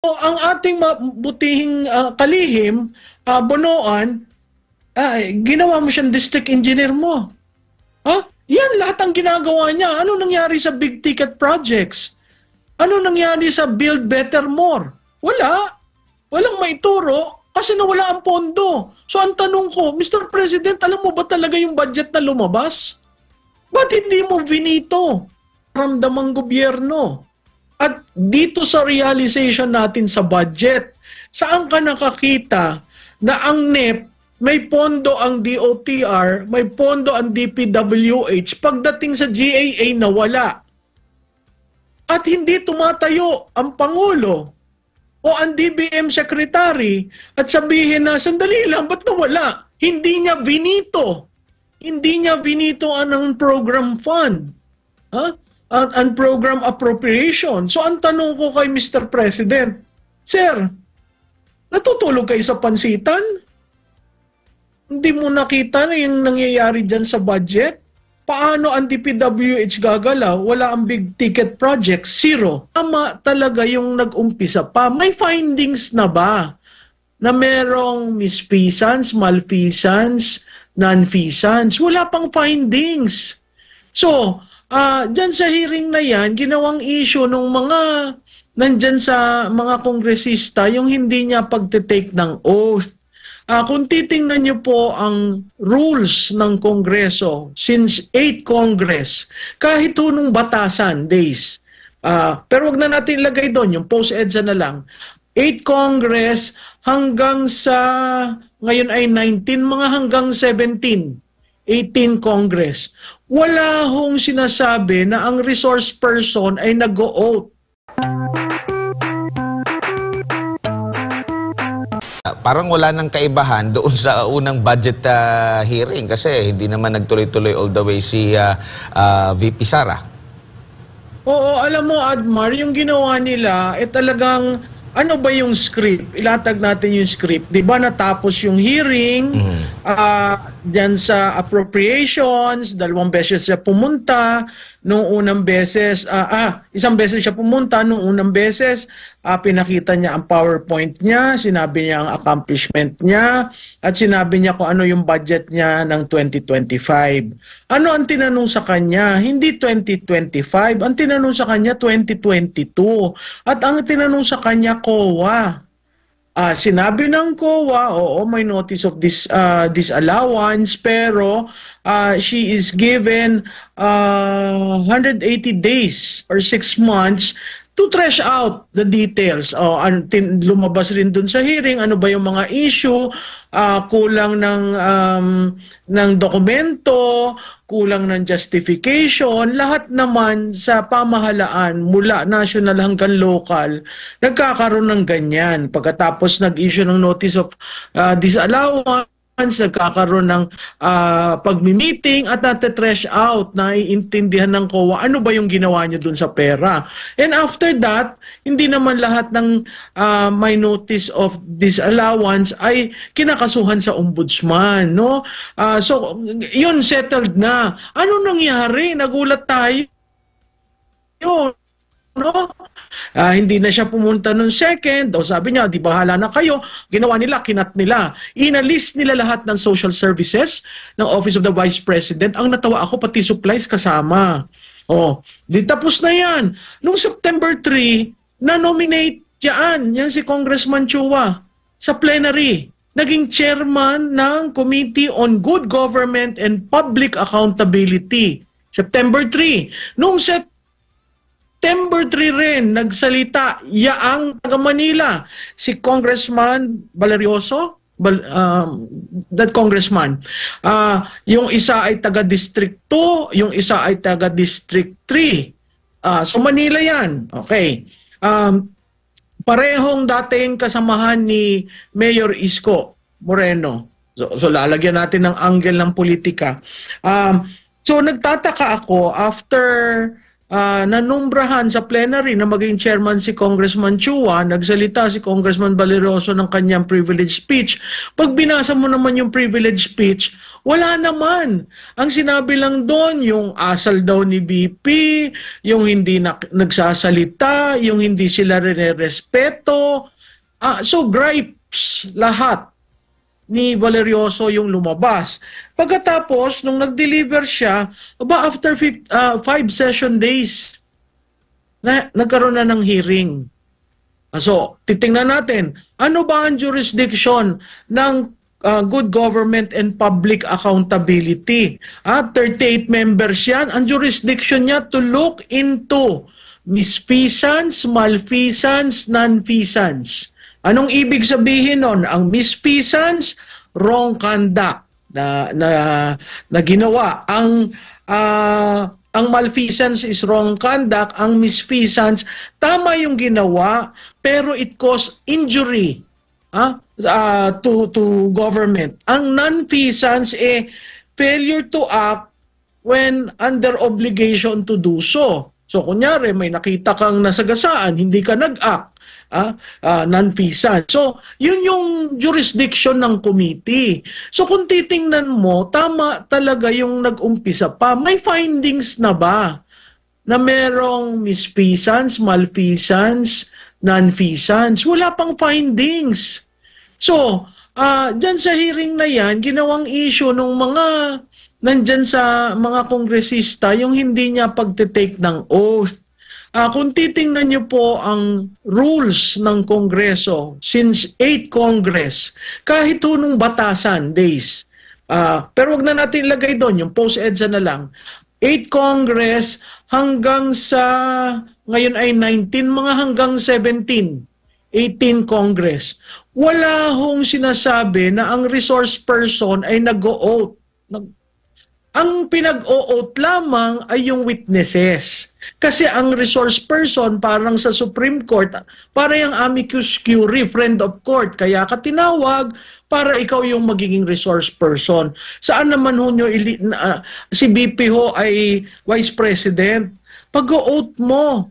O ang ating mabutihing kalihim, Bonoan, ginawa mo siyang district engineer mo. Ha? Yan lahat ang ginagawa niya. Ano nangyari sa big ticket projects? Ano nangyari sa Build Better More? Wala. Walang maituro kasi nawala ang pondo. So ang tanong ko, Mr. President, alam mo ba talaga yung budget na lumabas? Ba't hindi mo vinito? Ramdamang gobyerno. At dito sa realization natin sa budget, saan ka nakakita na ang NEP, may pondo ang DOTR, may pondo ang DPWH, pagdating sa GAA nawala. At hindi tumatayo ang Pangulo o ang DBM Secretary at sabihin na, sandali lang, ba't nawala? Hindi niya binito. Hindi niya binito ang program fund. Ha? Ang program appropriation. So ang tanong ko kay Mr. President, Sir, natutulog kayo sa pansitan? Hindi mo nakita na yung nangyayari dyan sa budget? Paano ang DPWH gagalaw? Wala ang big ticket project, zero. Tama talaga yung nag-umpisa pa. May findings na ba na merong misfeasance, malfeasance, non-feasance? Wala pang findings. So, dyan sa hearing na yan, ginawang issue ng mga nandyan sa mga kongresista yung hindi niya pagtitake ng oath. Kung titingnan niyo po ang rules ng Kongreso since 8 Congress, kahit nung batasan days, pero wag na natin ilagay doon, yung post-EDSA na lang, 8 Congress hanggang sa, ngayon ay 19, mga hanggang 17, 18 Congress. Wala hong sinasabi na ang resource person ay nag-o-oath. Parang wala nang kaibahan doon sa unang budget hearing kasi hindi naman nagtuloy-tuloy all the way si VP Sara. Oo, alam mo, Admar, yung ginawa nila, talagang, ano ba yung script? Ilatag natin yung script. Di ba natapos yung hearing, dyan sa appropriations, 2 beses siya pumunta, nung unang beses, isang beses siya pumunta, nung unang beses, pinakita niya ang PowerPoint niya, sinabi niya ang accomplishment niya, at sinabi niya kung ano yung budget niya ng 2025. Ano ang tinanong sa kanya? Hindi 2025, ang tinanong sa kanya 2022. At ang tinanong sa kanya, COA. Sinabi ng COA, oo, may notice of disallowance, pero she is given 180 days or 6 months to trash out the details. Lumabas rin dun sa hearing, ano ba yung mga issue, kulang ng dokumento, kulang ng justification, lahat naman sa pamahalaan mula national hanggang local, nagkakaroon ng ganyan. Pagkatapos nag-issue ng notice of disallowance, nagkakaroon ng pagmi-meeting at nate-trash out, naiintindihan ng COA ano ba yung ginawa niyo dun sa pera. And after that, hindi naman lahat ng may notice of disallowance ay kinakasuhan sa ombudsman, no? So, yun settled na. Ano nangyari? Nagulat tayo. No? Hindi na siya pumunta nung second, o sabi niya, di bahala na kayo. Ginawa nila, kinat nila. Inalis nila lahat ng social services ng Office of the Vice President. Ang natawa ako, pati supplies kasama. Di tapos na yan. Nung September 3, na-nominate yan si Congressman Chua sa plenary. Naging chairman ng Committee on Good Government and Public Accountability. September 3. Nung September 3 rin, nagsalita yaang taga Manila, si Congressman Valerioso, that congressman. Yung isa ay taga District 2, yung isa ay taga District 3. So Manila yan. Okay. Parehong dating kasamahan ni Mayor Isko Moreno. So lalagyan natin ng angle ng politika. So nagtataka ako after nanumbrahan sa plenary na maging chairman si Congressman Chua, nagsalita si Congressman Valeroso ng kanyang privilege speech. Pag binasa mo naman yung privilege speech, wala naman. Ang sinabi lang doon, yung asal daw ni BP, yung hindi nagsasalita, yung hindi sila respeto. So gripes lahat ni Valerioso yung lumabas. Pagkatapos, nung nag-deliver siya, after 5 session days, nagkaroon na ng hearing. So, titingnan natin, ano ba ang jurisdiction ng good government and public accountability? 38 members yan. Ang jurisdiction niya to look into misfeasance, malfeasance, nonfeasance. Anong ibig sabihin nun? Ang misfeasance, wrong conduct na ginawa. Ang malfeasance is wrong conduct. Ang misfeasance, tama yung ginawa, pero it caused injury to government. Ang nonfeasance, failure to act when under obligation to do so. So, kunyari, may nakita kang nasagasaan, hindi ka nag-act. Non-feasance. So, yun yung jurisdiction ng committee. So, kung titingnan mo, tama talaga yung nag-umpisa pa. May findings na ba na merong misfeasance, malfeasance, non-feasance? Wala pang findings. So, dyan sa hearing na yan, ginawang issue ng mga nandyan sa mga kongresista yung hindi niya pagtitake ng oath. Kung titingnan niyo po ang rules ng Kongreso since 8 Congress, kahit nung batasan days, pero wag na natin ilagay doon, yung post-EDSA na lang, 8 Congress hanggang sa, ngayon ay 19, mga hanggang 17, 18 Congress. Wala hong sinasabi na ang resource person ay nag-o-oath. Ang pinag-o-oath lamang ay yung witnesses. Kasi ang resource person, parang sa Supreme Court, para yung amicus curiae, friend of court. Kaya ka tinawag para ikaw yung magiging resource person. Saan naman ho nyo, si BP ho ay Vice President. Pag-o-oath mo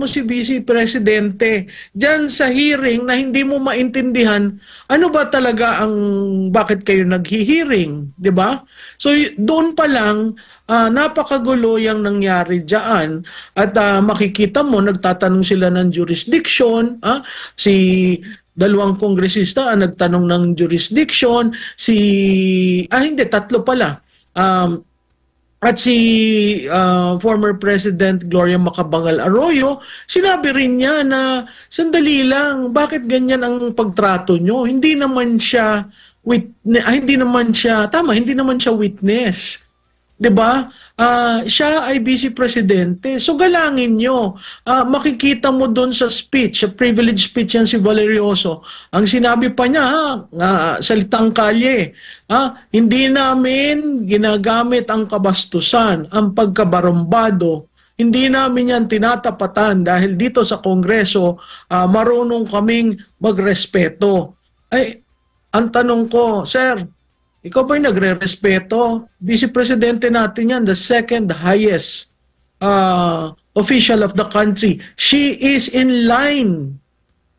si Vice Presidente diyan sa hearing na hindi mo maintindihan ano ba talaga ang bakit kayo naghi-hearing, 'di ba? So doon pa lang napakagulo yung nangyari diyan at makikita mo nagtatanong sila ng jurisdiction, si dalawang kongresista nagtanong ng jurisdiction, hindi, tatlo pala. At si former President Gloria Macapagal Arroyo, sinabi rin niya na sandali lang, bakit ganyan ang pagtrato nyo? Hindi naman siya witness. 'Di ba? Siya ay vice presidente. So galangin nyo. Makikita mo doon sa speech, sa privilege speech yan si Valerioso. Ang sinabi pa niya, salitang kalye, hindi namin ginagamit ang kabastusan, ang pagkabarumbado. Hindi namin yan tinatapatan dahil dito sa Kongreso, marunong kaming magrespeto. Ay, ang tanong ko, sir, ikaw ba'y nagre-respeto? Vice Presidente natin yan, the second highest official of the country. She is in line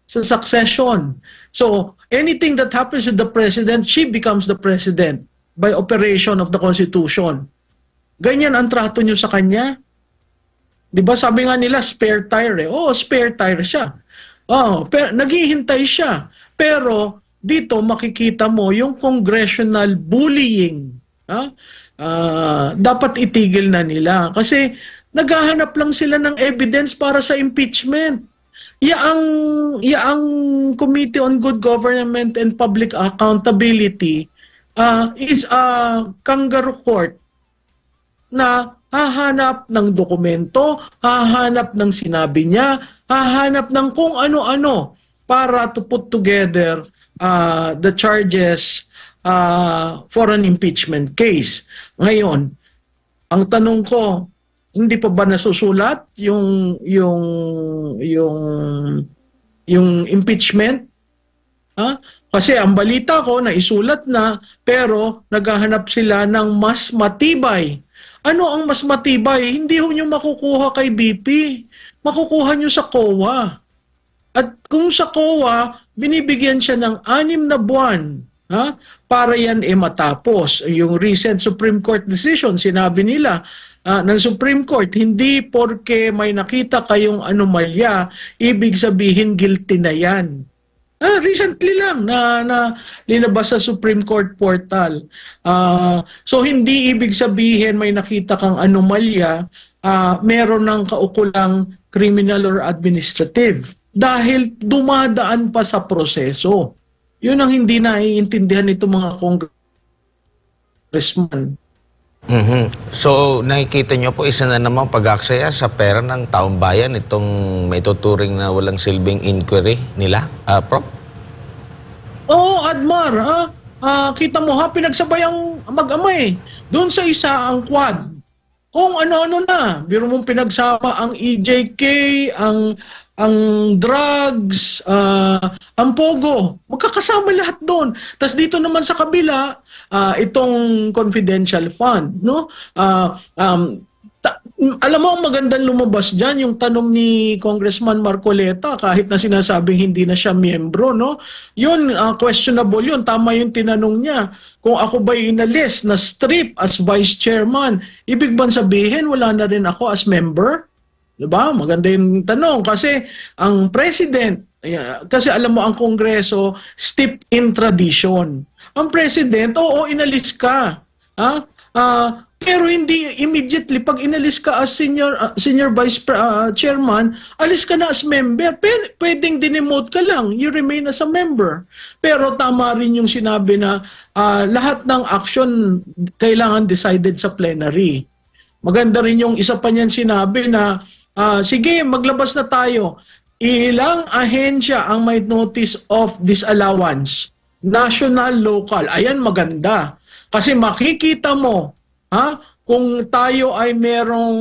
sa succession. So, anything that happens with the President, she becomes the President by operation of the Constitution. Ganyan ang trato nyo sa kanya? Di ba sabi nga nila, spare tire spare tire siya. Pero naghihintay siya. Pero, dito makikita mo yung congressional bullying. Dapat itigil na nila kasi naghahanap lang sila ng evidence para sa impeachment. Yaang Committee on Good Government and Public Accountability is a kangaroo court na hahanap ng dokumento, hahanap ng sinabi niya, hahanap ng kung ano-ano para to put together the charges for an impeachment case. Ngayon, ang tanong ko, hindi pa ba nasusulat yung impeachment? Kasi ang balita ko na isulat na pero naghahanap sila ng mas matibay Ano ang mas matibay? Hindi ho nyo makukuha kay BP. Makukuha nyo sa COA. At kung sa COA, binibigyan siya ng 6 na buwan, ha, para yan matapos. Yung recent Supreme Court decision, sinabi nila ng Supreme Court, hindi porke may nakita kayong anomalya, ibig sabihin guilty na yan. Recently lang na linabas sa Supreme Court portal. So hindi ibig sabihin may nakita kang anomalya, meron ng kaukulang criminal or administrative. Dahil dumadaan pa sa proseso. Yun ang hindi naiintindihan nito mga congressman. So, nakikita nyo po isa na namang pag-aksaya sa pera ng taong bayan itong may tuturing na walang silbing inquiry nila, Prof? Oo, Admar. Kita mo ha, pinagsabay ang mag-ama eh. Doon sa isa ang Quad. Kung ano-ano na. Biro mong pinagsama ang EJK, ang drugs, ang pogo, magkakasama lahat doon. Tapos dito naman sa kabila, itong confidential fund, no? Alam mo, ang magandang lumabas dyan, yung tanong ni Congressman Marcoleta, kahit na sinasabing hindi na siya miyembro, no? Yun, questionable yun. Tama yung tinanong niya. Kung ako ba'y inalis na strip as vice chairman, ibig bang sabihin wala na rin ako as member? Diba? Maganda yung tanong kasi ang president, kasi alam mo ang Kongreso, steeped in tradition. Ang president, oo, inalis ka. Pero hindi immediately, pag inalis ka as senior vice chairman, alis ka na as member. Pwedeng dinemote ka lang, you remain as a member. Pero tama rin yung sinabi na lahat ng action kailangan decided sa plenary. Maganda rin yung isa pa niyan sinabi na sige, maglabas na tayo. Ilang ahensya ang may notice of disallowance? National, local. Ayan, maganda. Kasi makikita mo, kung tayo ay merong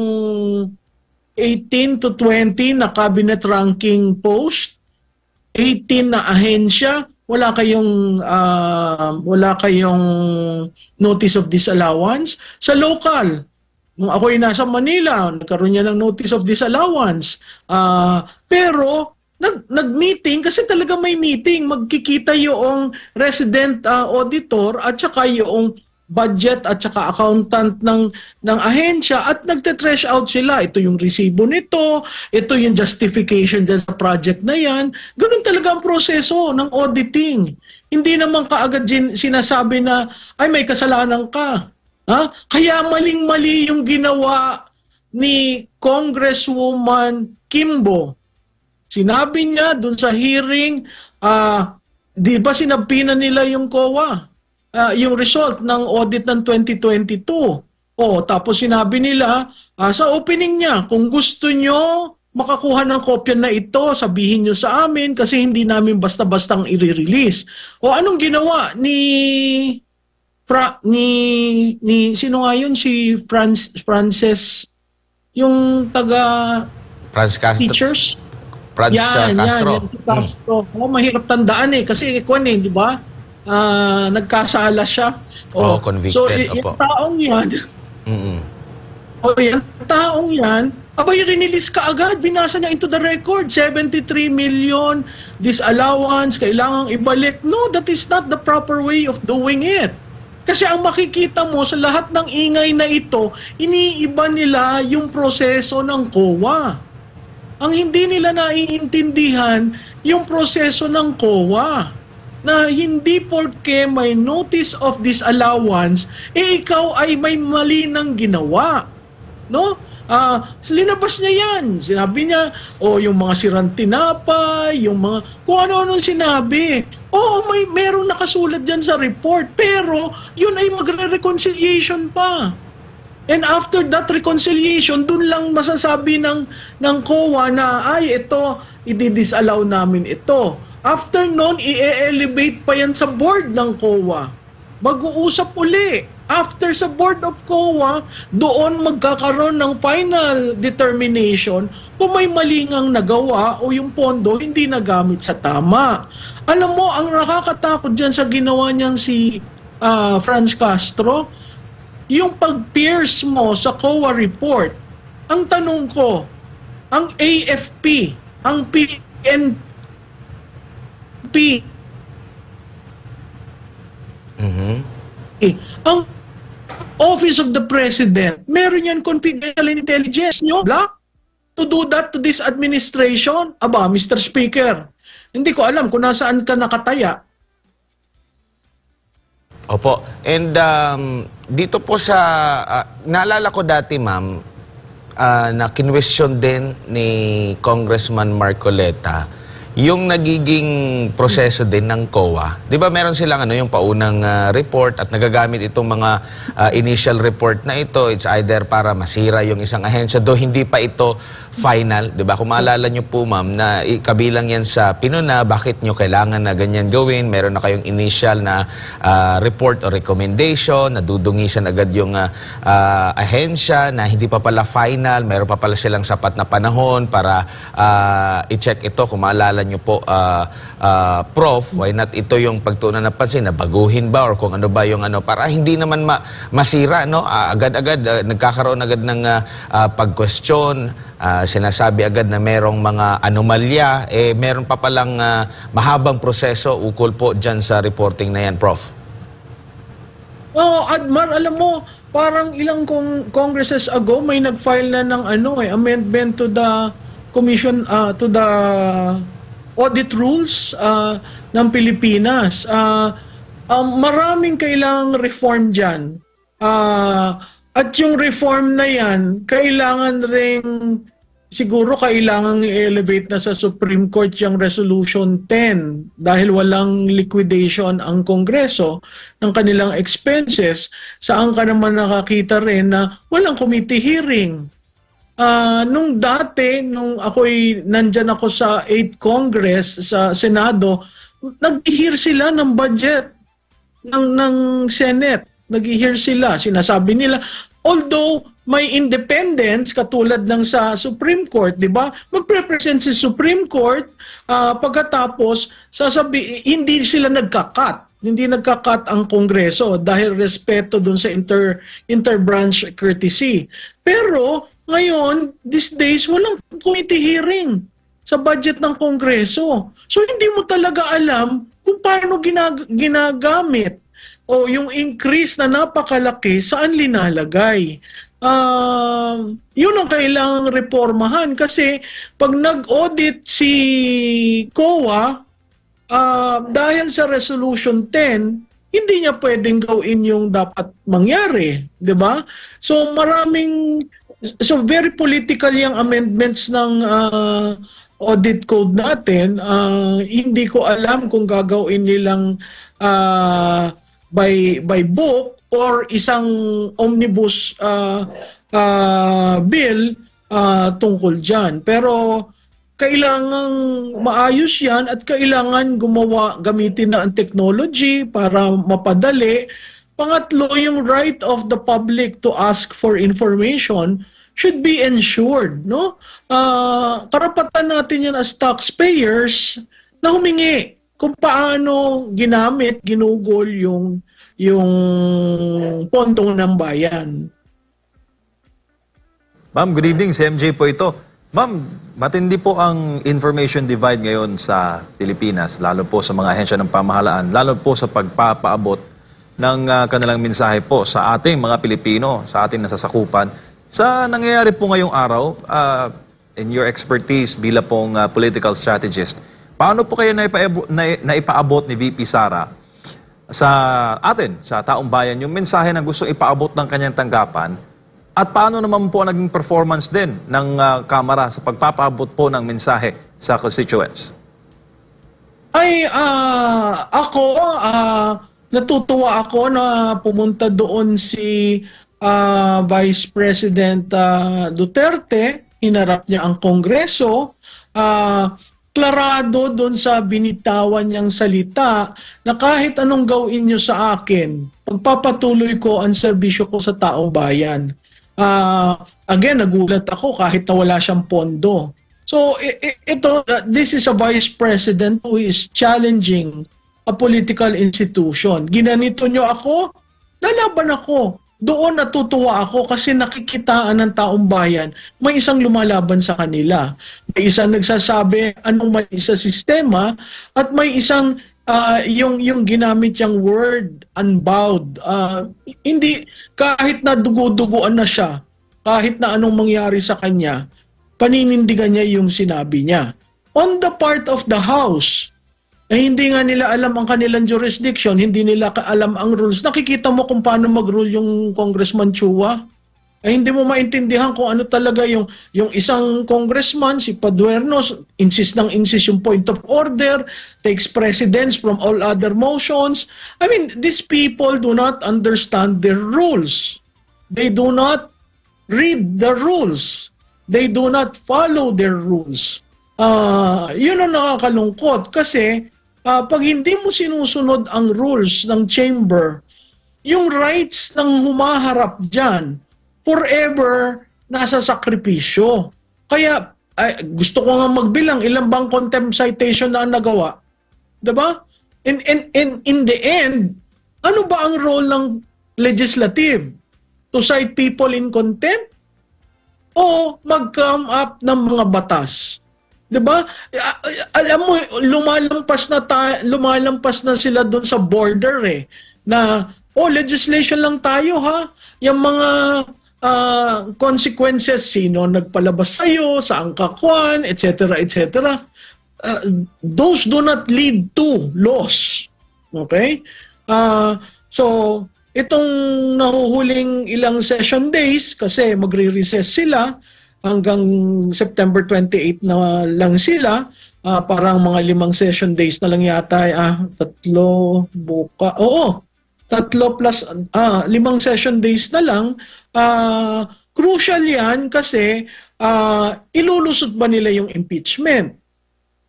18 to 20 na cabinet ranking post, 18 na ahensya, wala kayong notice of disallowance. Sa local, nung ako'y nasa Manila, nagkaroon niya ng notice of disallowance. Pero, nag-meeting, kasi talaga may meeting, magkikita yung resident auditor at saka yung budget at saka accountant ng ahensya at nagte-trash out sila. Ito yung resibo nito, ito yung justification dyan sa project na yan. Ganun talaga ang proseso ng auditing. Hindi naman kaagad sinasabi na, ay may kasalanan ka. Kaya maling-mali yung ginawa ni Congresswoman Kimbo. Sinabi niya dun sa hearing, di ba sinabihan nila yung COA, yung result ng audit ng 2022. Tapos sinabi nila sa opening niya, kung gusto nyo makakuha ng kopya na ito, sabihin nyo sa amin kasi hindi namin basta-bastang i-release. Anong ginawa ni sino nga yun? Si Frances, yung taga teachers? Castro. Yan, si Castro. Mahirap tandaan kasi di ba? Nagkasala siya. Convicted. So, yung taong yan, yung taong yan, abay, rinilis ka agad, binasa niya into the record, 73 million disallowance, kailangang ibalik. No, that is not the proper way of doing it. Kasi ang makikita mo sa lahat ng ingay na ito, iniiba nila yung proseso ng COA. Ang hindi nila naiintindihan yung proseso ng COA. Na hindi porke may notice of disallowance, ikaw ay may mali ng ginawa. No? Linabas niya yan. Sinabi niya, yung mga sirang tinapay, yung mga, kung ano-ano sinabi. Meron nakasulat dyan sa report, pero yun ay magre-reconciliation pa. And after that reconciliation, dun lang masasabi ng COA na, ito, i-disallow namin ito. After nun, i-elevate pa yan sa board ng COA. Mag-uusap uli. After sa board of COA, doon magkakaroon ng final determination kung may malingang nagawa o yung pondo hindi nagamit sa tama. Alam mo, ang nakakatakot dyan sa ginawa niyang si Franz Castro, yung pag-pierce mo sa COA report, ang tanong ko, ang AFP, ang PNP, ang Office of the President, meron yan confidential intelligence nyo, black, to do that to this administration? Aba, Mr. Speaker, hindi ko alam kung nasaan ka nakataya. Opo. And dito po sa, naalala ko dati, ma'am, na kinwestiyon din ni Congressman Marcoleta yung nagiging proseso din ng COA. Di ba meron silang yung paunang report at nagagamit itong mga initial report na ito. It's either para masira yung isang ahensya, do hindi pa ito final. Di ba? Kung maalala nyo po, ma'am, na kabilang yan sa pinuna, bakit nyo kailangan na ganyan gawin? Meron na kayong initial na report o recommendation, nadudungisan agad yung ahensya na hindi pa pala final. Meron pa pala silang sapat na panahon para i-check ito. Kung maalala nyo po, Prof, why not ito yung pagtuunan ng pansin na baguhin ba or kung ano ba yung para hindi naman masira, no? Agad-agad nagkakaroon agad ng pag-question, sinasabi agad na merong mga anomalya, meron pa palang mahabang proseso ukol po dyan sa reporting na yan, Prof. Admar, alam mo, parang ilang congresses ago may nag-file na ng amendment to the commission, to the audit rules ng Pilipinas. Maraming kailangang reform dyan. At yung reform na yan, kailangan ring, siguro kailangan i-elevate na sa Supreme Court yung Resolution 10 dahil walang liquidation ang Kongreso ng kanilang expenses. Saan ka naman nakakita rin na walang committee hearing. Nung dati, nung nandyan ako sa 8th Congress, sa Senado, nag-hear sila ng budget ng Senate. Nag-hear sila. Sinasabi nila, although may independence katulad ng sa Supreme Court, di ba? Magre-present si Supreme Court, pagkatapos hindi sila nagka-cut. Hindi nagka-cut ang Kongreso dahil respeto dun sa interbranch courtesy. Pero ngayon, these days, walang committee hearing sa budget ng Kongreso. So, hindi mo talaga alam kung paano ginagamit o yung increase na napakalaki saan linalagay. Yun ang kailangang reformahan kasi pag nag-audit si COA, dahil sa Resolution 10, hindi niya pwedeng gawin yung dapat mangyari. 'Di ba? So, very political yung amendments ng audit code natin. Hindi ko alam kung gagawin nilang by book or isang omnibus bill tungkol dyan. Pero kailangang maayos yan at kailangan gamitin na ang technology para mapadali. Pangatlo, yung right of the public to ask for information should be ensured, no? Karapatan natin yan as taxpayers na humingi kung paano ginugol yung pondo ng bayan. Ma'am, good evening. Si MJ po ito. Ma'am, matindi po ang information divide ngayon sa Pilipinas, lalo po sa mga ahensya ng pamahalaan, lalo po sa pagpapaabot ng kanilang mensahe po sa ating mga Pilipino, sa ating nasasakupan. Sa nangyayari po ngayong araw, in your expertise bilang pong political strategist, paano po kayo naipaabot ni VP Sara sa atin, sa taong bayan, yung mensahe na gusto ipaabot ng kanyang tanggapan? At paano naman po naging performance din ng Kamara sa pagpapaabot po ng mensahe sa constituents? Natutuwa ako na pumunta doon si Vice President Duterte, hinarap niya ang Kongreso, klarado doon sa binitawan niyang salita na kahit anong gawin niyo sa akin, pagpapatuloy ko ang serbisyo ko sa taong bayan. Again, nagulat ako kahit na wala siyang pondo. So, this is a Vice President who is challenging a political institution. Ginanito nyo ako, lalaban ako. doon natutuwa ako kasi nakikitaan ng taong bayan, may isang lumalaban sa kanila. May isang nagsasabi anong mali sa sistema at may isang yung ginamit yung word unbowed. Hindi, kahit na dugo-duguan na siya, kahit na anong mangyari sa kanya, paninindigan niya yung sinabi niya. On the part of the House, hindi nga nila alam ang kanilang jurisdiction, hindi nila alam ang rules. Nakikita mo kung paano mag-rule yung Congressman Chua. Hindi mo maintindihan kung ano talaga yung isang congressman, si Paduerno, insist yung point of order, takes precedence from all other motions. I mean, these people do not understand their rules. They do not read the rules. They do not follow their rules. Yun ang nakakalungkot kasi pag hindi mo sinusunod ang rules ng chamber, yung rights ng humaharap dyan, forever nasa sakripisyo. Kaya gusto ko nga magbilang ilang bang contempt citation na nagawa. Diba? In the end, ano ba ang role ng legislative? To cite people in contempt? O mag-come up ng mga batas? Diba? Alam mo, lumalampas na sila doon sa border na legislation lang tayo ha. Yung mga consequences, sino nagpalabas sa'yo, saan ka kwan, etc. etc. Those do not lead to laws. Okay? So, itong nahuhuling ilang session days, kasi magre-recess sila, hanggang September 28 na lang sila, parang mga 5 session days na lang yata, 3 plus 5 session days na lang. Crucial yan kasi ilulusot ba nila yung impeachment?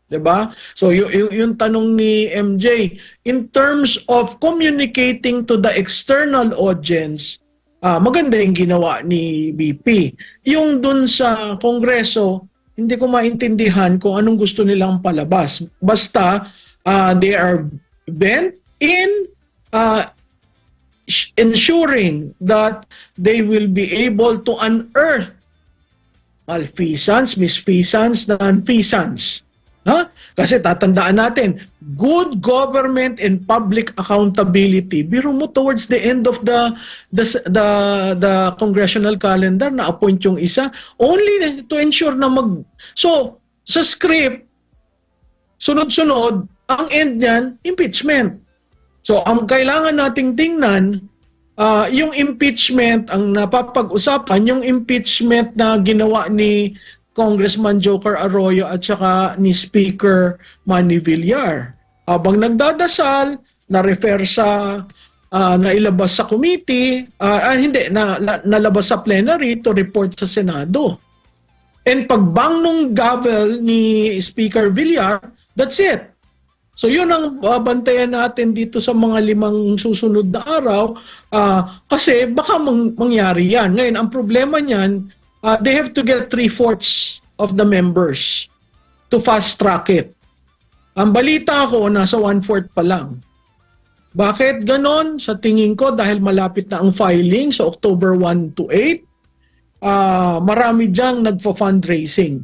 Diba? So yung tanong ni MJ, in terms of communicating to the external audience, maganda yung ginawa ni BP. Yung dun sa Kongreso, hindi ko maintindihan kung anong gusto nilang palabas. Basta, they are bent in ensuring that they will be able to unearth malfeasance, misfeasance, nonfeasance. Kasi tatandaan natin, good government and public accountability. Biro mo towards the end of the congressional calendar na appoint yung isa only to ensure na So, sa script, sunod-sunod, ang end niyan, impeachment. So, ang kailangan nating tingnan, yung impeachment, ang napapag-usapan, yung impeachment na ginawa ni Congressman Joker Arroyo at saka ni Speaker Manny Villar. Habang nagdadasal, na-refer sa, nailabas sa committee, nalabas sa plenary to report sa Senado. And pagbang nung gavel ni Speaker Villar, that's it. So yun ang bantayan natin dito sa mga 5 susunod na araw kasi baka mangyari yan. Ngayon, ang problema niyan, they have to get 3/4 of the members to fast-track it. Ang balita ko, nasa 1/4 pa lang. Bakit ganon? Sa tingin ko, dahil malapit na ang filing sa October 1 to 8, marami diyang nagfa-fundraising.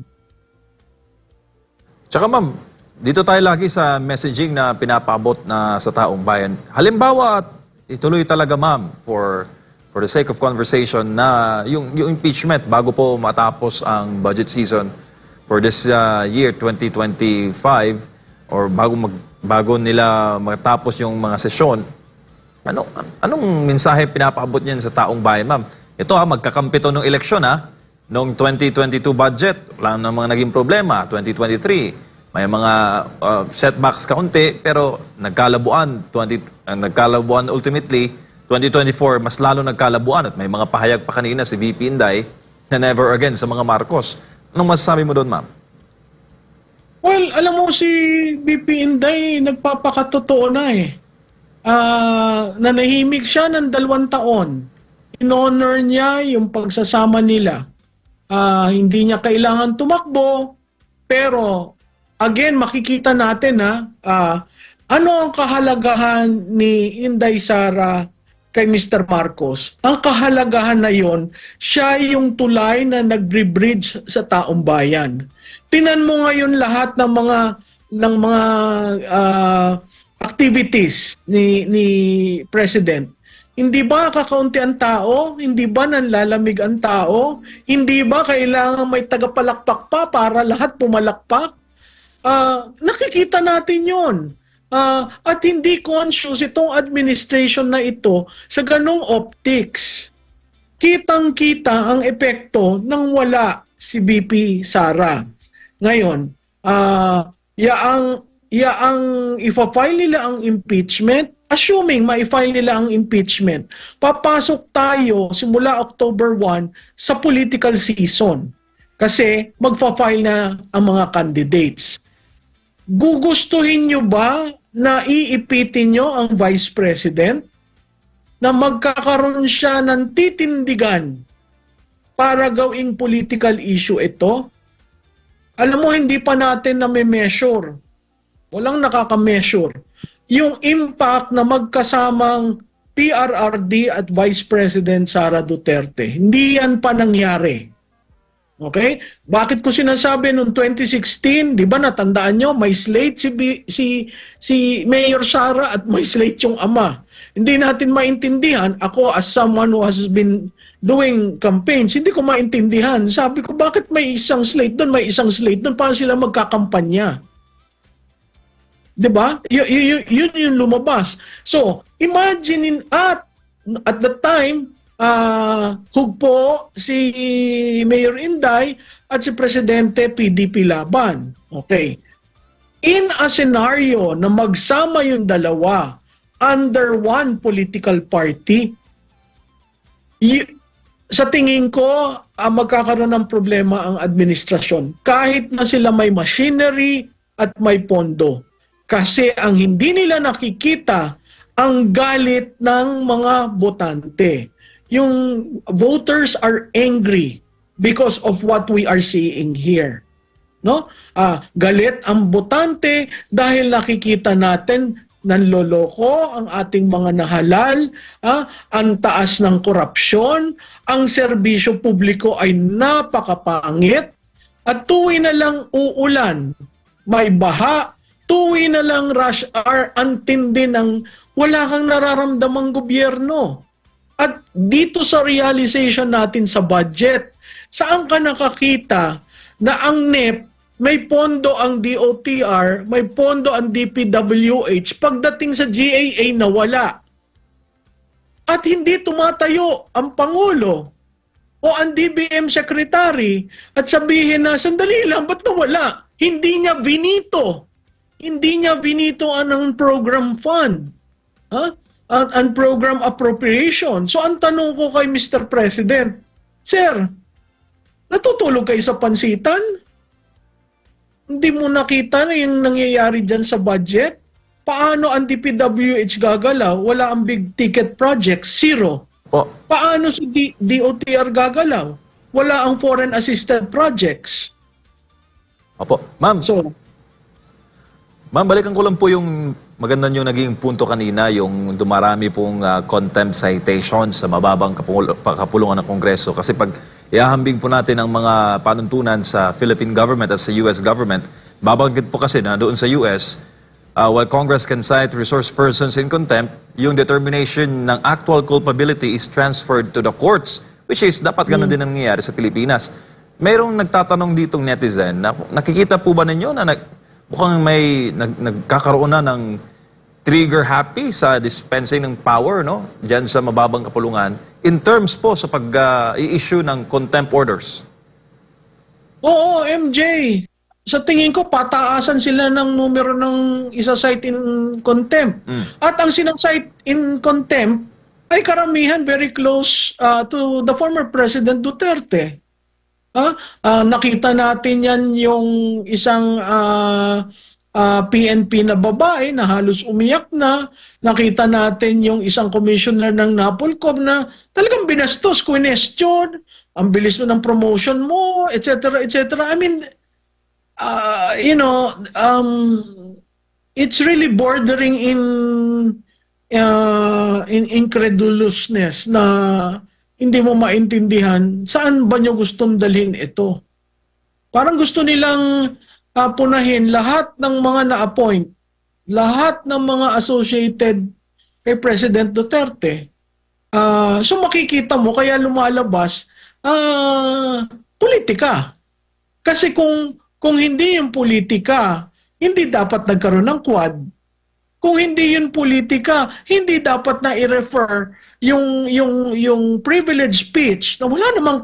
Tsaka ma'am, dito tayo lagi sa messaging na pinapaabot na sa taong bayan. Halimbawa, ituloy talaga ma'am for the sake of conversation na yung impeachment bago po matapos ang budget season for this year 2025 or bago nila matapos yung mga sesyon, anong mensahe pinapaabot niyan sa taong bayan, ma'am? Ito magkakampi to ng eleksyon noong 2022 budget, wala na mga naging problema. 2023, may mga setbacks kaunti pero nagkalabuan ultimately. 2024, mas lalo nagkalabuan at may mga pahayag pa kanina si VP Inday na never again sa mga Marcos. Anong masasabi mo doon, ma'am? Well, alam mo si VP Inday nagpapakatotoo na nanahimik siya ng 2 taon. In-honor niya yung pagsasama nila. Hindi niya kailangan tumakbo, pero again, makikita natin ano ang kahalagahan ni Inday Sara kay Mr. Marcos, ang kahalagahan na yon, siya yung tulay na nagre-bridge sa taong bayan. Tinan mo ngayon lahat ng mga activities ni President. Hindi ba kakaunti ang tao? Hindi ba nanlalamig ang tao? Hindi ba kailangan may tagapalakpak pa para lahat pumalakpak? Nakikita natin yon. At hindi conscious itong administration na ito sa ganong optics. Kitang-kita ang epekto nang wala si BP Sara. Ngayon, yaang ifa-file nila ang impeachment, assuming ma-file nila ang impeachment, papasok tayo simula October 1 sa political season. Kasi magfa-file na ang mga candidates. Gugustuhin nyo ba na iipitin nyo ang Vice President na magkakaroon siya ng titindigan para gawing political issue ito? Alam mo, hindi pa natin na-measure. Walang nakaka-measure. Yung impact na magkasamang PRRD at Vice President Sara Duterte. Hindi yan pa nangyari. Okay? Bakit ko sinasabi noong 2016, di ba natandaan nyo, may slate si Mayor Sara at may slate yung ama. Hindi natin maintindihan. Ako as someone who has been doing campaigns, hindi ko maintindihan. Sabi ko, bakit may isang slate doon, may isang slate doon, paano sila magkakampanya? Di ba? Yun yung lumabas. So, imagine at the time, hugpo si Mayor Inday at si Presidente PDP Laban. Okay. In a scenario na magsama yung dalawa under one political party, sa tingin ko, magkakaroon ng problema ang administrasyon. Kahit na sila may machinery at may pondo. Kasi ang hindi nila nakikita ang galit ng mga botante. Yung voters are angry because of what we are seeing here. No? Galit ang botante dahil nakikita natin nanloloko ang ating mga nahalal, ang taas ng korupsyon, ang serbisyo publiko ay napakapangit, at tuwi na lang uulan, may baha, tuwi na lang rush hour, antindi ng wala kang nararamdamang gobyerno. At dito sa realization natin sa budget, saan ka nakakita na ang NEP, may pondo ang DOTR, may pondo ang DPWH, pagdating sa GAA nawala. At hindi tumatayo ang Pangulo o ang DBM Secretary at sabihin na, sandali lang, ba't nawala? Hindi niya binito. Hindi niya binito ang program fund. Ang program appropriation. So ang tanong ko kay Mr. President, Sir, natutulog kayo sa pansitan? Hindi mo nakita na yung nangyayari dyan sa budget? Paano ang DPWH gagalaw? Wala ang big ticket projects, zero. Paano si DOTR gagalaw? Wala ang foreign assisted projects. Opo. Ma'am, So, Ma'am, balikan ko lang po yung maganda nyo naging punto kanina, yung dumarami pong contempt citations sa mababang kapulungan ng Kongreso. Kasi pag ihahambing po natin ang mga panuntunan sa Philippine government at sa US government, babanggit po kasi na doon sa US, while Congress can cite resource persons in contempt, yung determination ng actual culpability is transferred to the courts, which is dapat ganun din ang nangyayari sa Pilipinas. Mayroong nagtatanong ditong netizen, na nakikita po ba ninyo na mukhang may nagkakaroon na ng trigger happy sa dispensing ng power, no? Diyan sa mababang kapulungan, in terms po sa pag-i-issue ng contempt orders? Oo, MJ. Sa tingin ko, pataasan sila ng numero ng isa-cite in contempt. At ang sinasite in contempt ay karamihan very close to the former President Duterte. Nakita natin yan yung isang PNP na babae na halos umiyak na. Nakita natin yung isang commissioner ng NAPOLCOM na talagang binastos, question, ang bilis mo ng promotion mo, etc., etc. I mean, it's really bordering incredulousness na hindi mo maintindihan saan ba nyo gustong dalhin ito. Parang gusto nilang punahin lahat ng mga na-appoint, lahat ng mga associated kay President Duterte. So makikita mo, kaya lumalabas, politika. Kasi kung hindi yung politika, hindi dapat nagkaroon ng Quad. Kung hindi yun politika, hindi dapat na i-refer yung privilege speech na wala namang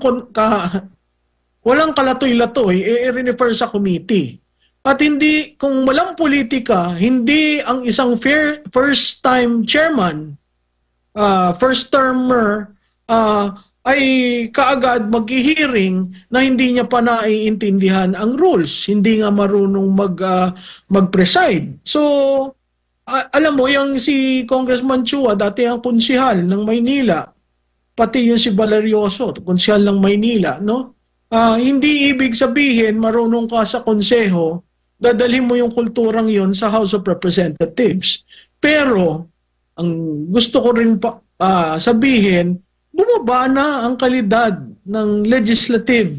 walang kalatoy-latoy, i-refer sa committee. At hindi, kung walang politika, hindi ang isang first-time chairman, first-termer, ay kaagad mag-hearing na hindi niya pa naiintindihan ang rules. Hindi nga marunong mag-preside. So, alam mo, yung si Congressman Chua, dati ang konsihal ng Maynila, pati yung si Valerioso, konsihal ng Maynila, no? Hindi ibig sabihin, marunong ka sa konseho, dadalhin mo yung kulturang yon sa House of Representatives. Pero, ang gusto ko rin sabihin, bumaba na ang kalidad ng legislative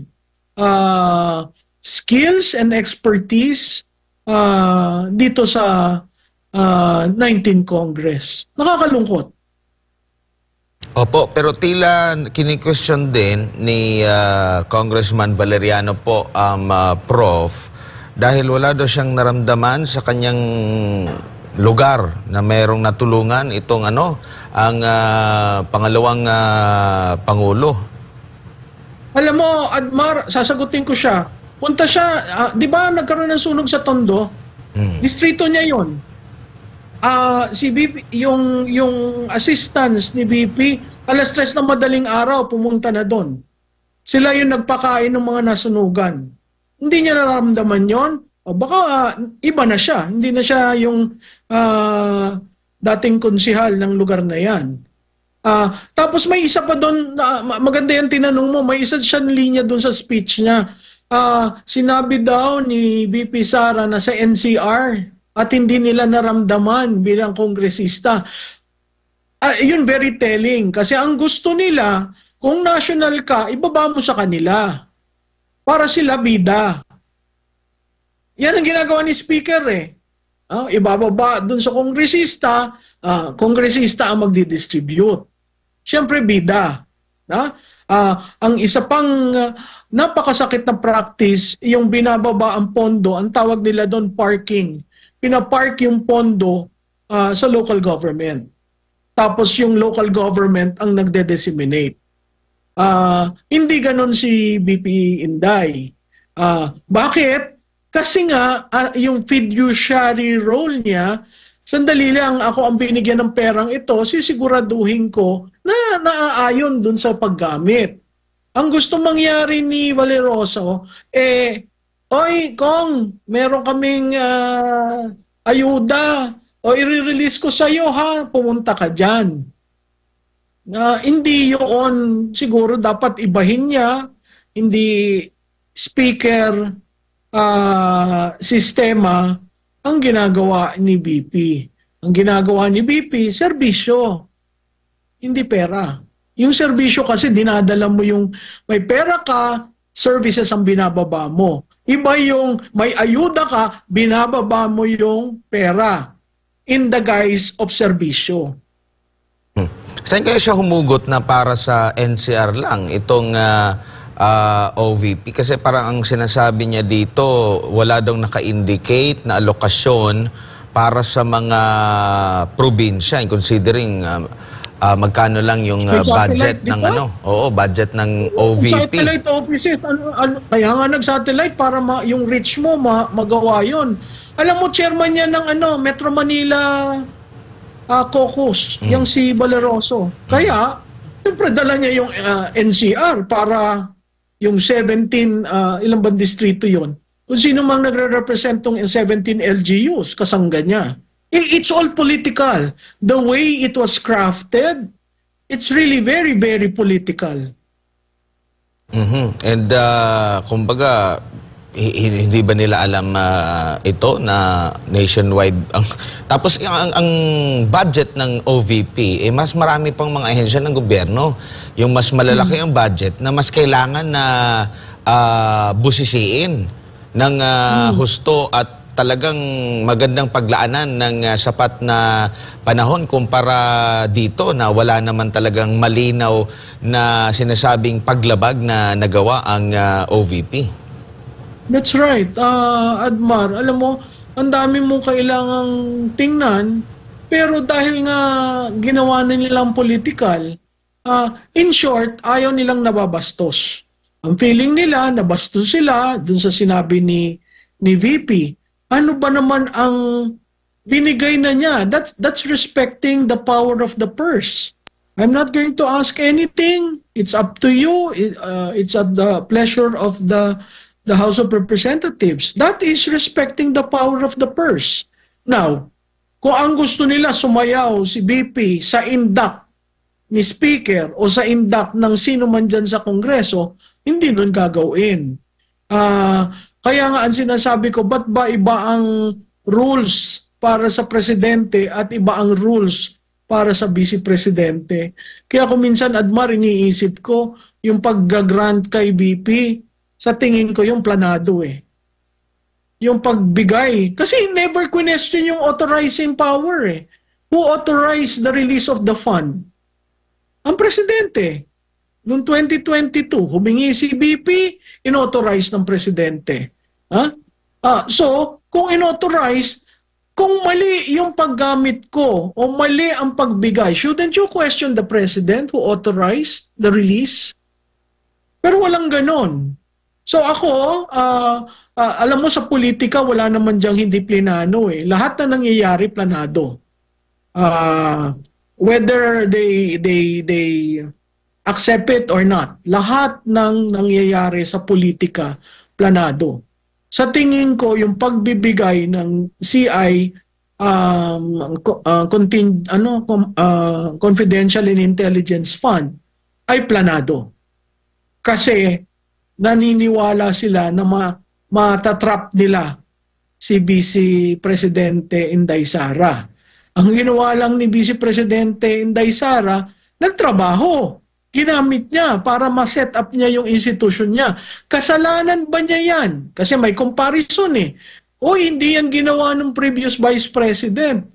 skills and expertise dito sa 19th Congress. Nakakalungkot. Opo, pero tila kini-question din ni Congressman Valeriano po, Prof, dahil wala daw siyang naramdaman sa kanyang lugar na mayroong natulungan itong ang pangalawang Pangulo. Alam mo, Admar, sasagutin ko siya. Punta siya, di ba nagkaroon ng sunog sa Tondo? Distrito niya yon. Si BP, yung assistants ni BP, alas 3 ng madaling araw, pumunta na doon. Sila yung nagpakain ng mga nasunugan. Hindi niya nararamdaman yon. O baka iba na siya. Hindi na siya yung dating konsihal ng lugar na yan. Tapos may isa pa doon, maganda yung tinanong mo, may isa siyang linya doon sa speech niya. Sinabi daw ni BP Sara na sa NCR at hindi nila naramdaman bilang kongresista. Yun very telling. Kasi ang gusto nila, kung national ka, ibaba mo sa kanila. Para sila bida. Yan ang ginagawa ni Speaker eh. Ibababa dun sa kongresista, kongresista ang magdidistribute. Siyempre bida. Ang isa pang napakasakit na practice, yung binababa ang pondo, ang tawag nila doon parking. Pinapark yung pondo sa local government. Tapos yung local government ang nagde-disseminate. Hindi ganon si BP Inday. Bakit? Kasi nga, yung fiduciary role niya, sandali lang ako ang binigyan ng perang ito, sisiguraduhin ko na naaayon dun sa paggamit. Ang gusto mangyari ni Valeroso, oy, Kong, meron kaming ayuda, o i-release ko sa'yo ha, pumunta ka dyan. Hindi yun, siguro dapat ibahin niya, hindi speaker, sistema ang ginagawa ni BP. Ang ginagawa ni BP, serbisyo. Hindi pera. Yung serbisyo kasi dinadala mo yung may pera ka, services ang binababa mo. Iba yung may ayuda ka, binababa mo yung pera in the guise of serbisyo. Saan kaya siya humugot na para sa NCR lang itong OVP? Kasi parang ang sinasabi niya dito, wala daw naka-indicate na alokasyon para sa mga probinsya, considering magkano lang yung budget ng budget ng OVP. Satellite offices, kaya nga nag-satellite para yung reach mo magawa yon. Alam mo, chairman niya ng Metro Manila caucus, yung si Valeroso. Kaya, siyempre dala niya yung NCR para yung 17, ilang bang distrito yon. Kung sino mang nagre-represent tong 17 LGUs, kasangga niya. It's all political. The way it was crafted, it's really very, very political. And kumbaga, Hindi ba nila alam ito na nationwide tapos ang budget ng OVP mas marami pang mga ahensya ng gobyerno, yung mas malalaki ang budget na mas kailangan na busisiin ng husto at talagang magandang paglaanan ng sapat na panahon kumpara dito na wala naman talagang malinaw na sinasabing paglabag na nagawa ang OVP. That's right. Admar, alam mo, ang dami mong kailangang tingnan, pero dahil nga ginawa na nilang political, in short, ayaw nilang nababastos. Ang feeling nila, nabastos sila dun sa sinabi ni VP. Ano ba naman ang binigay na niya? That's respecting the power of the purse. I'm not going to ask anything. It's up to you. It's at the pleasure of the House of Representatives. That is respecting the power of the purse. Now, kung ang gusto nila sumayaw si BP sa indak ni Speaker o sa indak ng sino man dyan sa Kongreso, hindi nun gagawin. Kaya nga ang sinasabi ko, ba't ba iba ang rules para sa presidente at iba ang rules para sa vice presidente? Kaya kung minsan, Admar, iniisip ko, yung pag-grant kay BP, sa tingin ko yung planado eh. Yung pagbigay. Kasi never question yung authorizing power eh. Who authorized the release of the fund? Ang presidente. Noong 2022, humingi si BP, inauthorize ng presidente. So, kung inauthorize, kung mali yung paggamit ko o mali ang pagbigay, shouldn't you question the president who authorized the release? Pero walang ganon. So ako, alam mo sa politika, wala naman diyang hindi plinano eh. Lahat na nangyayari, planado. Whether they accept it or not, lahat ng nangyayari sa politika, planado. Sa tingin ko, yung pagbibigay ng CI Confidential and Intelligence Fund ay planado. Kasi naniniwala sila na matatrap nila si Vice Presidente Inday Sara. Ang ginawa lang ni Vice Presidente Inday Sara, nagtrabaho. Ginamit niya para ma-set up niya yung institusyon niya. Kasalanan ba niya yan? Kasi may comparison eh. O hindi yan ginawa ng previous Vice President.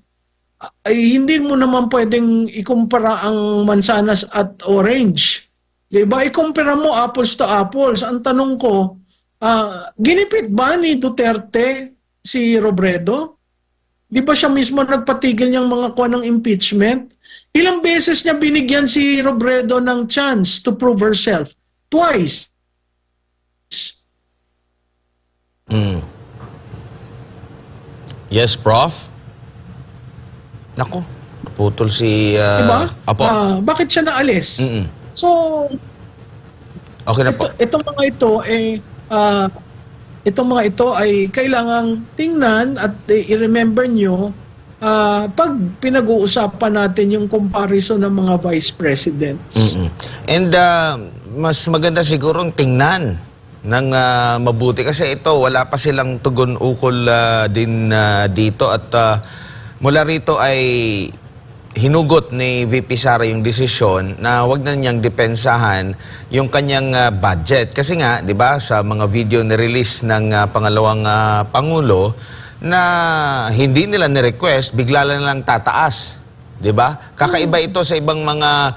Ay, hindi mo naman pwedeng ikumpara ang mansanas at orange. Diba? Ikumpara mo apples to apples. Ang tanong ko, ginipit ba ni Duterte si Robredo? Di ba siya mismo nagpatigil niyang mga kuha ng impeachment? Ilang beses niya binigyan si Robredo ng chance to prove herself? Twice. Yes, Prof? Naku, putol si... Diba? Apo. Bakit siya naalis? So, okay na po. Itong mga ito ay kailangang tingnan at i-remember nyo pag pinag-uusapan natin yung comparison ng mga vice presidents. And mas maganda sigurong tingnan ng mabuti kasi ito wala pa silang tugon ukol din dito at mula rito ay hinugot ni VP Sara yung desisyon na wag na niyang depensahan yung kanyang budget kasi nga 'di ba sa mga video na release ng pangalawang pangulo na hindi nila ni-request, bigla lang tataas. 'Di ba? Kakaiba ito sa ibang mga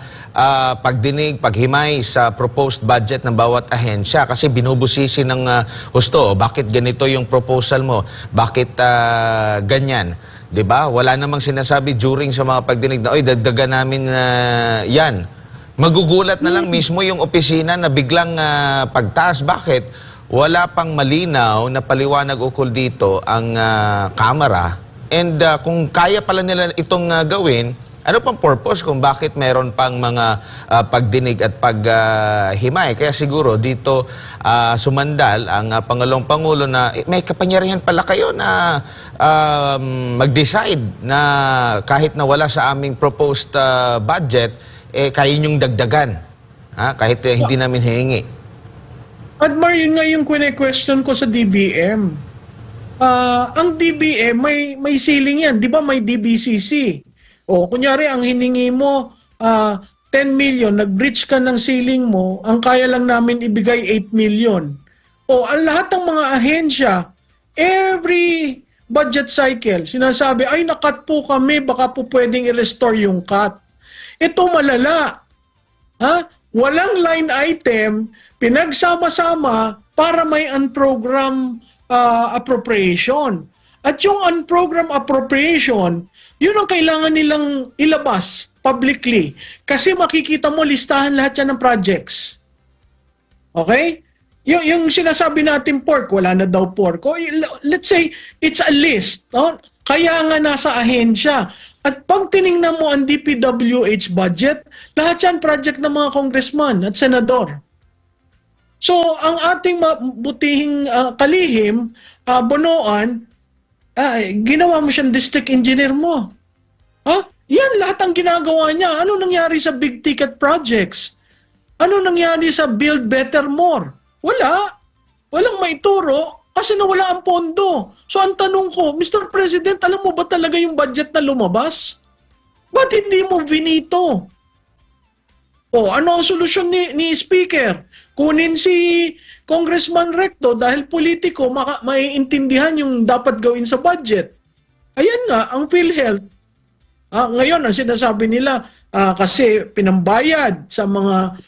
pagdinig, paghimay sa proposed budget ng bawat ahensya kasi binubusisi ng husto. Bakit ganito yung proposal mo? Bakit ganyan? 'Di ba? Wala namang sinasabi during sa mga pagdinig na, oy, dagdagan namin yan. Magugulat na lang mismo yung opisina na biglang pagtaas. Bakit? Wala pang malinaw na paliwanag ukol dito ang Kamara. And kung kaya pala nila itong gawin, ano pang purpose kung bakit meron pang mga pagdinig at paghimay? Kaya siguro dito sumandal ang Pangalawang Pangulo na may kapangyarihan pala kayo na mag-decide na kahit na wala sa aming proposed budget, kaya nyong dagdagan. Kahit hindi namin hihingi. Admar, yun nga yung question ko sa DBM. Ang DBM, may ceiling yan. Di ba may DBCC? O, kunyari, ang hiningi mo, 10 million, nag-breach ka ng ceiling mo, ang kaya lang namin ibigay 8 million. O, ang lahat ng mga ahensya, every budget cycle, sinasabi, ay, nakat po kami, baka po pwedeng i-restore yung cut. Ito malala. Ha? Walang line item, pinagsama-sama para may unprogram appropriation. At yung unprogram appropriation, yun ang kailangan nilang ilabas publicly. Kasi makikita mo, listahan lahat yan ng projects. Okay? Yung sinasabi natin pork, wala na daw pork. O, let's say, it's a list. No? Kaya nga nasa ahensya. At pag tinignan mo ang DPWH budget, lahat yan project ng mga congressman at senador. So, ang ating butihing kalihim, Bonoan, ginawa mo siyang district engineer mo. Ha? Yan, lahat ang ginagawa niya. Ano nangyari sa big ticket projects? Ano nangyari sa build better more? Wala. Walang maituro kasi nawala ang pondo. So, ang tanong ko, Mr. President, alam mo ba talaga yung budget na lumabas? Ba't hindi mo vinito? O, ano ang solusyon ni Speaker? Kunin si Congressman Recto dahil politiko, maiintindihan yung dapat gawin sa budget. Ayan nga, ang PhilHealth. Ngayon, ang sinasabi nila, kasi pinambayad sa mga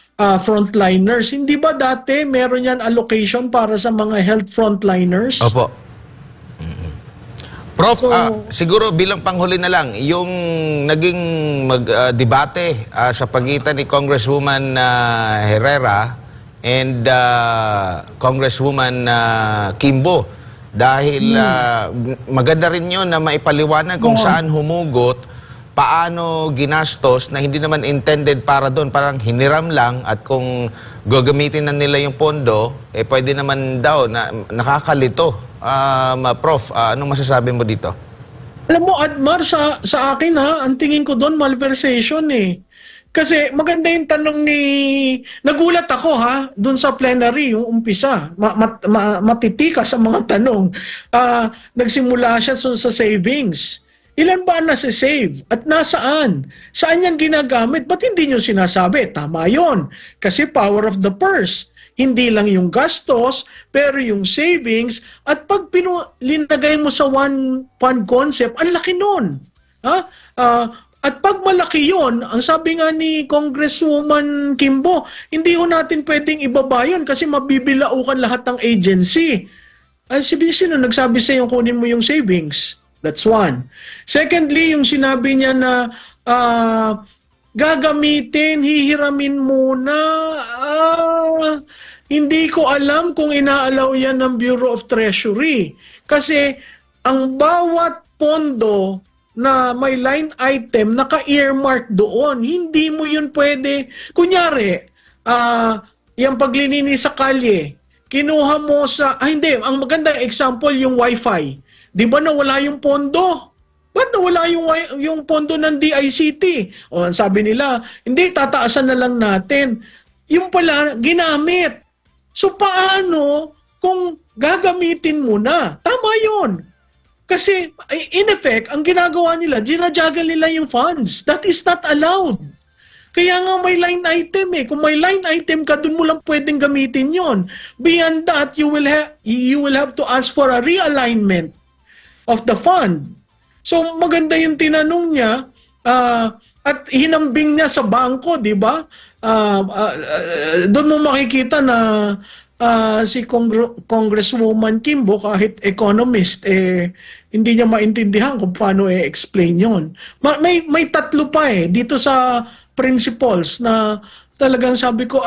frontliners. Hindi ba dati meron yan allocation para sa mga health frontliners? Opo. Prof, siguro bilang panghuli na lang, yung naging debate sa pagitan ni Congresswoman Herrera and Congresswoman Kimbo, dahil maganda rin yun na maipaliwanag kung saan humugot, paano ginastos na hindi naman intended para doon, parang hiniram lang, at kung gagamitin na nila yung pondo, pwede naman daw na nakakalito. Prof, anong masasabi mo dito? Alam mo, Admar, sa akin ang tingin ko doon malversation eh. Kasi maganda yung tanong nagulat ako doon sa plenary, yung umpisa. Matitika sa mga tanong. Nagsimula siya sa savings. Ilan ba ang nasa-save? At nasaan? Saan yan ginagamit? Ba't hindi nyo sinasabi? Tama yon. Kasi power of the purse. Hindi lang yung gastos, pero yung savings. At pag linagay mo sa one concept, ang laki nun. At pag malaki yon, ang sabi nga ni Congresswoman Kimbo, hindi ho natin pwedeng ibaba yun kasi mabibilaukan lahat ng agency. Sino nagsabi sa yung kunin mo yung savings? That's one. Secondly, yung sinabi niya na gagamitin, hihiramin muna. Hindi ko alam kung inaalaw yan ng Bureau of Treasury. Kasi ang bawat pondo na may line item, naka-earmark doon. Hindi mo yun pwede. Kunyari, yung paglilinis sa kalye, kinuha mo sa... hindi, ang magandang example, yung wifi. Di ba nawala yung pondo? Ba't nawala yung pondo ng DICT? O sabi nila, hindi, tataasan na lang natin. Yung pala, ginamit. So paano kung gagamitin mo na? Tama yun. Kasi in effect, ang ginagawa nila, ginajuggle nila yung funds. That is not allowed. Kaya nga may line item eh. Kung may line item ka, dun mo lang pwedeng gamitin yon. Beyond that, you will have to ask for a realignment of the fund. So maganda yung tinanong niya at hinambing niya sa bangko, di ba? Doon mo makikita na si Congresswoman Kimbo, kahit economist, hindi niya maintindihan kung paano explain yon. May tatlo pa dito sa principles na talagang sabi ko,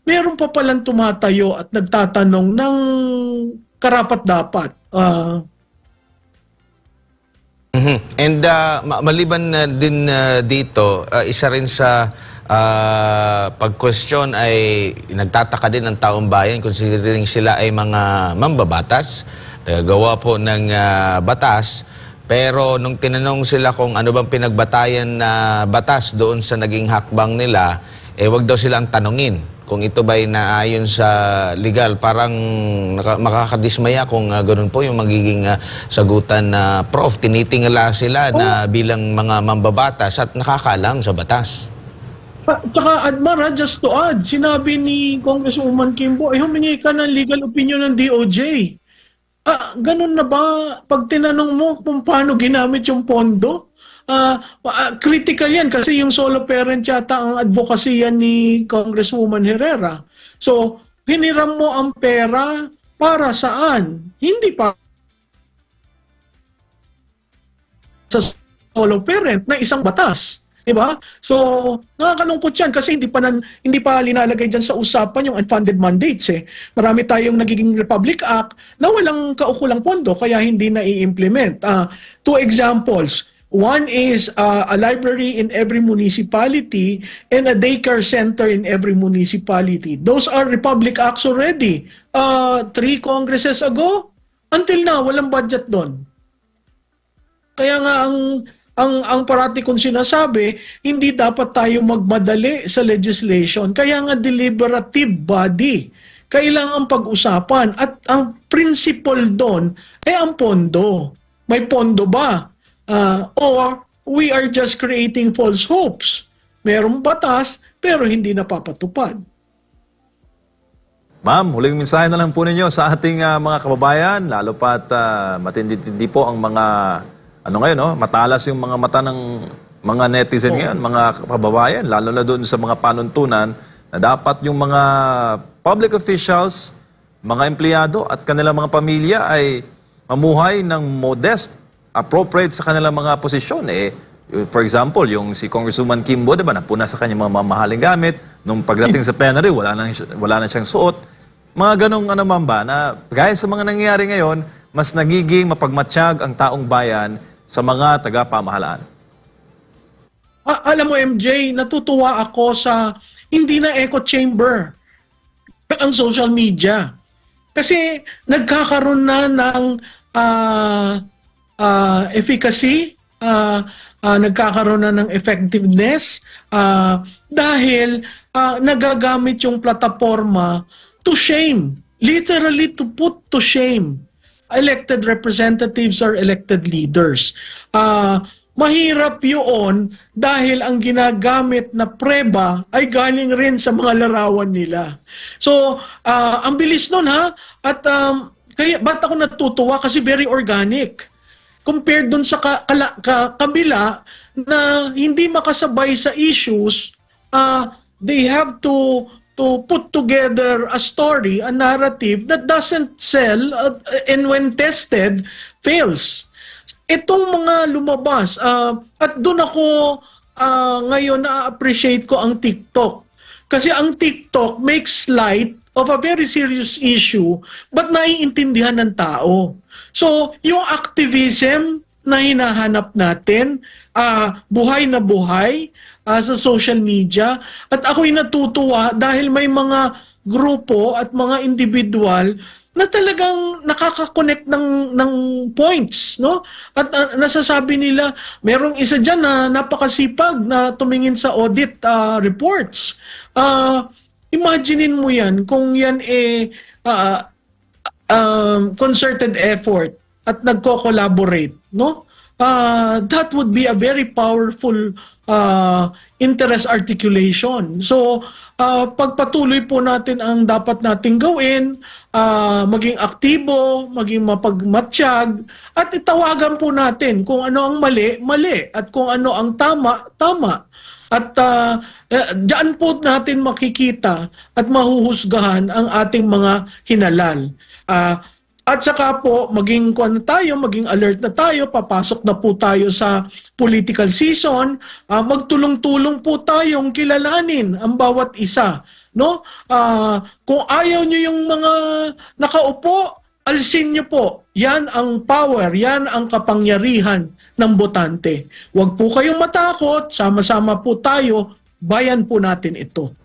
meron pa palang tumatayo at nagtatanong ng karapat-dapat. And maliban din dito, isa rin sa pag-question ay nagtataka din ng taong bayan considering sila ay mga mambabatas, tagagawa po ng batas, Pero nung tinanong sila kung ano bang pinagbatayan na batas doon sa naging hakbang nila, wag daw silang tanungin kung ito ba'y naayon sa legal. Parang makakadismaya kung ganun po yung magiging sagutan na Prof. Tinitingala sila na bilang mga mambabatas at nakakaalam sa batas. Tsaka Admar, just to add, sinabi ni Congresswoman Kimbo, humingi ka ng legal opinion ng DOJ. Ganun na ba? Pag tinanong mo kung paano ginamit yung pondo, critical yan kasi yung solo parent yata ang advocacy yan ni Congresswoman Herrera. So, hiniram mo ang pera para saan? Hindi pa sa solo parent na isang batas. Diba? So, nakakalungkot yan kasi hindi pa linalagay dyan sa usapan yung unfunded mandates eh. Marami tayong nagiging Republic Act na walang kaukulang pondo kaya hindi na i-implement. Two examples. One is a library in every municipality and a daycare center in every municipality. Those are Republic Acts already. 3 Congresses ago, until now, walang budget doon. Kaya nga ang parati kong sinasabi, hindi dapat tayo magmadali sa legislation. Kaya nga deliberative body, kailangan pag-usapan. At ang principle doon ay ang pondo. May pondo ba? Or we are just creating false hopes. Merong batas, pero hindi napapatupad. Ma'am, huling mensahe na lang po ninyo sa ating mga kababayan, lalo pat matindi-tindi po ang mga matalas yung mga mata ng mga netizen ngayon, mga kababayan, lalo na doon sa mga panuntunan na dapat yung mga public officials, mga empleyado at kanilang mga pamilya ay mamuhay ng modest, appropriate sa kanilang mga posisyon. For example, yung si Congresswoman Kimbo, diba, napuna sa kanyang mga mamahaling gamit, nung pagdating sa plenary, wala na siyang suot. Mga ganong ma'am ba, na gaya sa mga nangyayari ngayon, mas nagiging mapagmatsyag ang taong bayan sa mga taga-pamahalaan. Alam mo, MJ, natutuwa ako sa hindi na echo chamber ang social media. Kasi nagkakaroon na ng efficacy, nagkakaroon na ng effectiveness dahil nagagamit yung plataforma to shame, literally to put to shame elected representatives or elected leaders. Mahirap yun dahil ang ginagamit na preba ay galing rin sa mga larawan nila. So, ang bilis nun ha. At kaya ba't ako natutuwa? Kasi very organic. Compared dun sa kabila na hindi makasabay sa issues, they have to put together a story, a narrative that doesn't sell and when tested, fails. Itong mga lumabas, at doon ako ngayon na-appreciate ko ang TikTok. Kasi ang TikTok makes light of a very serious issue but naiintindihan ng tao. So, yung activism na hinahanap natin, buhay na buhay, sa social media. At ako'y natutuwa dahil may mga grupo at mga individual na talagang nakaka-connect ng points, no? At nasasabi nila, merong isa dyan na napakasipag na tumingin sa audit reports. Imaginein mo yan kung yan concerted effort at nagko-collaborate, no? That would be a very powerful interest articulation. So, pagpatuloy po natin ang dapat nating gawin, maging aktibo, maging mapagmatsyag, at itawagan po natin kung ano ang mali, mali, at kung ano ang tama, tama. At diyan po natin makikita at mahuhusgahan ang ating mga hinalal. At saka po, maging alert na tayo, papasok na po tayo sa political season, magtulong-tulong po tayong kilalanin ang bawat isa. No? Kung ayaw nyo yung mga nakaupo, alsin nyo po. Yan ang power, yan ang kapangyarihan ng botante. Huwag po kayong matakot, sama-sama po tayo, bayan po natin ito.